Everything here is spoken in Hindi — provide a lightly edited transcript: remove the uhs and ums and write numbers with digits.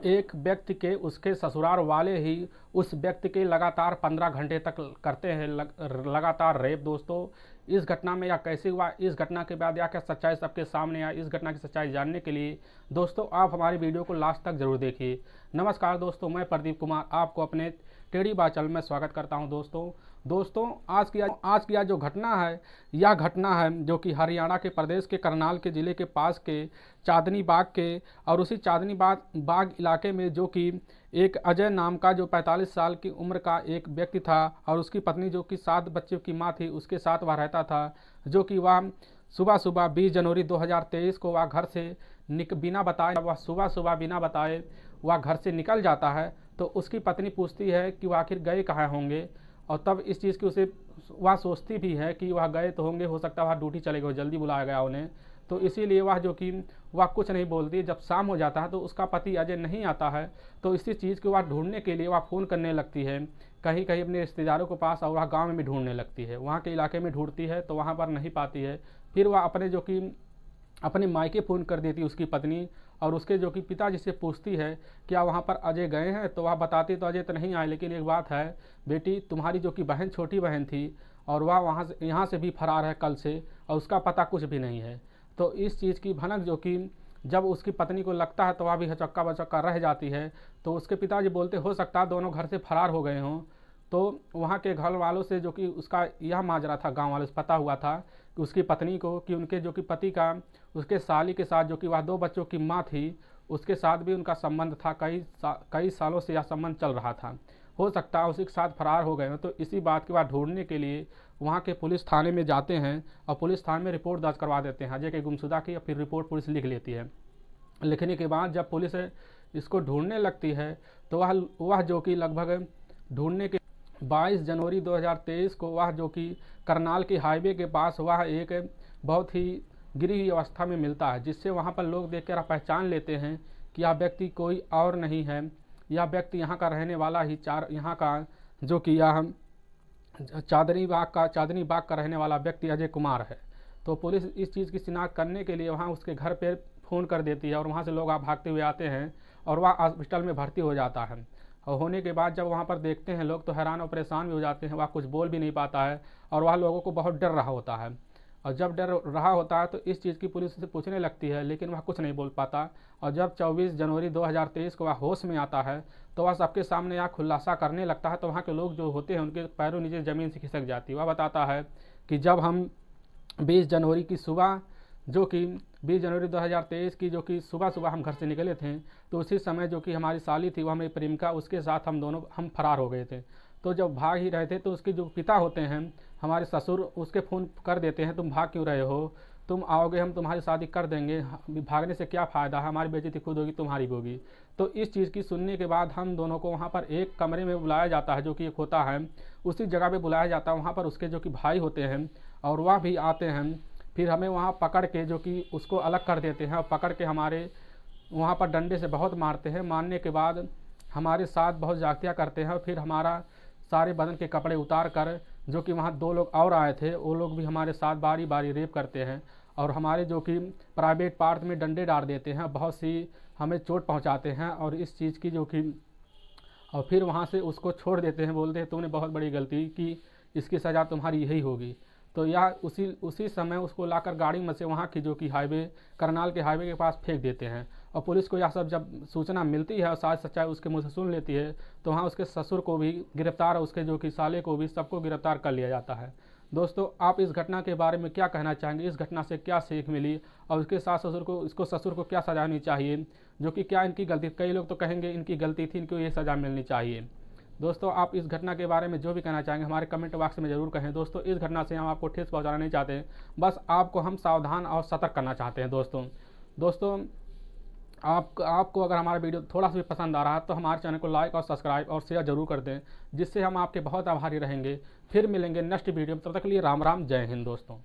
एक व्यक्ति के उसके ससुराल वाले ही उस व्यक्ति के लगातार 15 घंटे तक करते हैं लगातार रेप। दोस्तों, इस घटना में यह कैसे हुआ, इस घटना के बाद यह क्या सच्चाई सबके सामने आया, इस घटना की सच्चाई जानने के लिए दोस्तों आप हमारी वीडियो को लास्ट तक जरूर देखिए। नमस्कार दोस्तों, मैं प्रदीप कुमार आपको अपने टेढ़ी बात चैनल में स्वागत करता हूं। दोस्तों आज की जो घटना है, यह घटना है जो कि हरियाणा के प्रदेश के करनाल के ज़िले के पास के चांदनी बाग के और उसी चांदनी बाग इलाके में जो कि एक अजय नाम का जो 45 साल की उम्र का एक व्यक्ति था और उसकी पत्नी जो कि 7 बच्चों की माँ थी, उसके साथ वह रहता था। जो कि वह सुबह 20 जनवरी 2023 को वह घर से बिना बताए वह घर से निकल जाता है। तो उसकी पत्नी पूछती है कि वह आखिर गए कहाँ होंगे, और तब इस चीज़ की उसे वह सोचती भी है कि वह गए तो होंगे, हो सकता है वह ड्यूटी चले गए, जल्दी बुलाया गया उन्हें, तो इसीलिए वह कुछ नहीं बोलती। जब शाम हो जाता है तो उसका पति अजय नहीं आता है, तो इसी चीज़ को वह ढूंढने के लिए वह फ़ोन करने लगती है कहीं कहीं अपने रिश्तेदारों के पास, और वह गाँव में भी ढूंढने लगती है, वहाँ के इलाके में ढूंढती है तो वहाँ पर नहीं पाती है। फिर वह अपने मायके फ़ोन कर देती उसकी पत्नी, और उसके जो कि पिताजी से पूछती है क्या वहाँ पर अजय गए हैं, तो वह बताती तो अजय तो नहीं आए, लेकिन एक बात है बेटी, तुम्हारी जो कि बहन छोटी बहन थी और वह यहाँ से भी फरार है कल से, और उसका पता कुछ भी नहीं है। तो इस चीज़ की भनक जो कि जब उसकी पत्नी को लगता है तो वह भी हचक्का बचक्का रह जाती है। तो उसके पिताजी बोलते हो सकता है दोनों घर से फरार हो गए हों। तो वहाँ के घर वालों से जो कि उसका यह माजरा था, गांव वालों से पता हुआ था कि उसकी पत्नी को कि उनके जो कि पति का उसके साली के साथ जो कि वह 2 बच्चों की माँ थी, उसके साथ भी उनका संबंध था, कई सालों से यह संबंध चल रहा था। हो सकता है उसी के साथ फरार हो गए हो। तो इसी बात के बाद ढूंढने के लिए वहाँ के पुलिस थाने में जाते हैं और पुलिस थाने में रिपोर्ट दर्ज करवा देते हैं अजय के गुमशुदा की, या फिर रिपोर्ट पुलिस लिख लेती है। लिखने के बाद जब पुलिस इसको ढूंढने लगती है तो वह जो कि लगभग ढूंढने के 22 जनवरी 2023 को वह जो कि करनाल के हाईवे के पास वह एक बहुत ही गिरी हुई अवस्था में मिलता है, जिससे वहाँ पर लोग देखकर पहचान लेते हैं कि यह व्यक्ति कोई और नहीं है, यह व्यक्ति यहाँ का रहने वाला ही यहाँ का जो कि यह चांदनी बाग का रहने वाला व्यक्ति अजय कुमार है। तो पुलिस इस चीज़ की शिनाख्त करने के लिए वहाँ उसके घर पर फ़ोन कर देती है, और वहाँ से लोग भागते हुए आते हैं और वह हॉस्पिटल में भर्ती हो जाता है। और होने के बाद जब वहाँ पर देखते हैं लोग तो हैरान और परेशान भी हो जाते हैं, वह कुछ बोल भी नहीं पाता है और वह लोगों को बहुत डर रहा होता है। और जब डर रहा होता है तो इस चीज़ की पुलिस से पूछने लगती है, लेकिन वह कुछ नहीं बोल पाता। और जब 24 जनवरी 2023 को वह होश में आता है तो वह सबके सामने यह खुलासा करने लगता है। तो वहाँ के लोग जो होते हैं उनके पैरों नीचे ज़मीन से खिसक जाती है। वह बताता है कि जब हम 20 जनवरी की सुबह जो कि 20 जनवरी 2023 की जो कि सुबह हम घर से निकले थे, तो उसी समय जो कि हमारी साली थी, वह मेरी प्रेमिका, उसके साथ हम फरार हो गए थे। तो जब भाग ही रहे थे तो उसके जो पिता होते हैं हमारे ससुर, उसके फ़ोन कर देते हैं, तुम भाग क्यों रहे हो, तुम आओगे हम तुम्हारी शादी कर देंगे, भागने से क्या फ़ायदा है, हमारी बेइज्जती खुद होगी तुम्हारी भी होगी। तो इस चीज़ की सुनने के बाद हम दोनों को वहाँ पर एक कमरे में बुलाया जाता है, जो कि एक होता है उसी जगह पे बुलाया जाता है। वहाँ पर उसके जो कि भाई होते हैं और वह भी आते हैं। फिर हमें वहाँ पकड़ के जो कि उसको अलग कर देते हैं, और पकड़ के हमारे वहाँ पर डंडे से बहुत मारते हैं। मारने के बाद हमारे साथ बहुत जातियाँ करते हैं, और फिर हमारा सारे बदन के कपड़े उतार कर जो कि वहाँ 2 लोग और आए थे, वो लोग भी हमारे साथ बारी बारी रेप करते हैं, और हमारे जो कि प्राइवेट पार्ट में डंडे डाल देते हैं, बहुत सी हमें चोट पहुँचाते हैं। और इस चीज़ की जो कि और फिर वहाँ से उसको छोड़ देते हैं, बोलते हैं तुमने बहुत बड़ी गलती की, इसकी सज़ा तुम्हारी यही होगी। तो यह उसी समय उसको लाकर गाड़ी में से वहाँ की जो कि करनाल के हाईवे के पास फेंक देते हैं। और पुलिस को यह सब जब सूचना मिलती है और सारी सच्चाई उसके मुँह से सुन लेती है, तो वहाँ उसके ससुर को भी गिरफ्तार और उसके जो कि साले को भी, सबको गिरफ्तार कर लिया जाता है। दोस्तों, आप इस घटना के बारे में क्या कहना चाहेंगे, इस घटना से क्या सीख मिली, और उसके सास ससुर को क्या सजा होनी चाहिए, जो कि क्या इनकी गलती, कई लोग तो कहेंगे इनकी गलती थी, इनको ये सज़ा मिलनी चाहिए। दोस्तों, आप इस घटना के बारे में जो भी कहना चाहेंगे हमारे कमेंट बॉक्स में ज़रूर कहें। दोस्तों, इस घटना से हम आपको ठेस पहुंचाना नहीं चाहते, बस आपको हम सावधान और सतर्क करना चाहते हैं। दोस्तों आपको अगर हमारा वीडियो थोड़ा सा भी पसंद आ रहा है तो हमारे चैनल को लाइक और सब्सक्राइब और शेयर जरूर कर दें, जिससे हम आपके बहुत आभारी रहेंगे। फिर मिलेंगे नेक्स्ट वीडियो में, तब तक के लिए राम राम, जय हिंद दोस्तों।